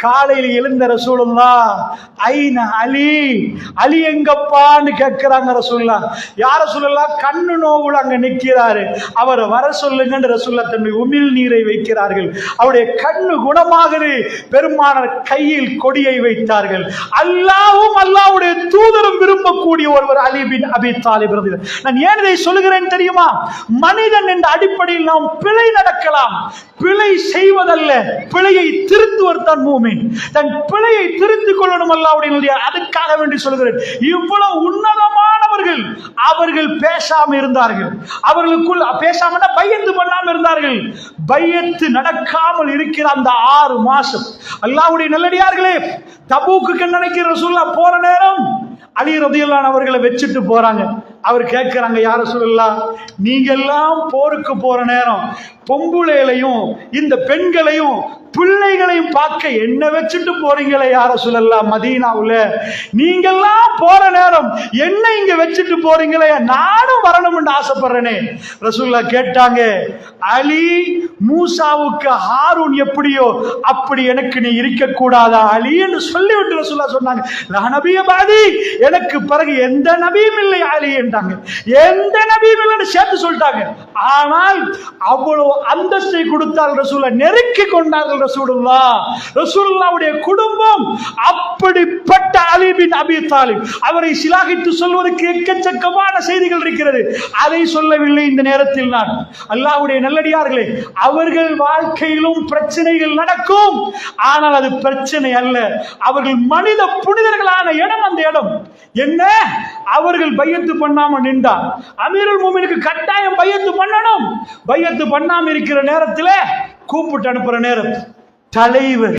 காலையில் எழுந்த ரசூலுல்லாஹ் ஐன அலி, அலி எங்கப்பான்னு கேட்கிறாங்க ரசூலுல்லாஹ். யார் ரசூலுல்லாஹ்? கண்ணு நோவுல அங்க நிற்கிறாரு, அவரை வர சொல்லுங்கன்னு ரசூலுல்லாஹ் தன்னுடைய உமிழ் நீரை வைக்கிறார்கள். அவருடைய கண்ணு குணமாகுது. பெருமானார் கையில் கொடியை வைத்தார்கள். அல்லாஹ்வும் அல்லாஹ்வுடைய தூதரும் விரும்பக்கூடிய ஒருவர் அலி பின் அபி தாலிப் ரலியல்லாஹு. நான் ஏன் இதை சொல்லுகிறேன் தெரியுமா? மனிதன் என்ற அடிப்படையில் நாம் பிழை நடக்கலாம், பிழை செய்வதல்ல, பிழையை திருத்துவர் தான் மூமின். தன் பிழையை திருத்திக் கொள்ளணும் அல்லாஹ்வுடைய, அதுக்காக வேண்டி சொல்கிறேன். இவ்வளவு உன்னதமானவர்கள் அவர்கள் பேசாம இருந்தார்கள், அவர்களுக்குள் பேசாம பையத்து பண்ணாம இருந்தார்கள். பையத்து நடக்காமல் இருக்கிற அந்த 6 மாசம் அல்லாஹ்வுடைய நல்லடியார்களே, தபூக்கு நினைக்கிற ரசூலுல்லாஹ் போற நேரம் அலி ரலியல்லாஹு அன்ஹு அவர்களை வச்சுட்டு போறாங்க. அவர் கேட்கிறாங்க, யார ரசூலுல்லாஹ், நீங்க எல்லாம் போருக்கு போற நேரம் பொம்புளைகளையும் இந்த பெண்களையும் பிள்ளைகளையும் பார்க்க என்ன வச்சுட்டு போறீங்களே யார ரசூலுல்லாஹ்? மதீனாவுல நீங்கெல்லாம் போற நேரம் என்ன இங்க வச்சுட்டு போறீங்களே, நானும் வரணும்னு ஆசைப்படுறேனே. ரசூலுல்லாஹ் கேட்டாங்க, அலி மூசாவுக்கு ஹாரூன் எப்படியோ அப்படி எனக்கு நீ இருக்க கூடாதா அலி என்று சொல்லிவிட்டு ரசூலுல்லாஹ் சொன்னாங்க, லா நபிய பாதி, எனக்கு பிறகு எந்த நபியும் இல்லை அலி என்றாங்க. எந்த நபியும் இல்லைன்னு சேர்த்து சொல்லிட்டாங்க. ஆனால் அவ்வளவு அந்தஸ்தை கொடுத்தால் ரசூலுல்லாஹ் நெருக்கி கொண்டார்கள். ரசூலுல்லாஹ்வுடைய குடும்பம் அப்படிப்பட்ட அலி பின் அபி தாலிப். அவரை சிலாகித்து சொல்வதற்கு எக்கச்சக்கமான செய்திகள் இருக்கிறது, அதை சொல்லவில்லை இந்த நேரத்தில். நான் அல்லாஹ்வுடைய நல்லடியார்களே, அவர்கள் வாழ்க்கையிலும் பிரச்சனைகள் நடக்கும், ஆனால் அது பிரச்சனை அல்ல. அவர்கள் மனித புனிதர்களான இடம். அந்த இடம் என்ன? அவர்கள் பையத்து பண்ணாம நின்றா அமீருல் மூமினுக்கு கட்டாயம் பையத்து பண்ணணும். பையத்து பண்ணாம இருக்கிற நேரத்தில் கூப்பிட்டு அனுப்புற நேரம் தலைவர்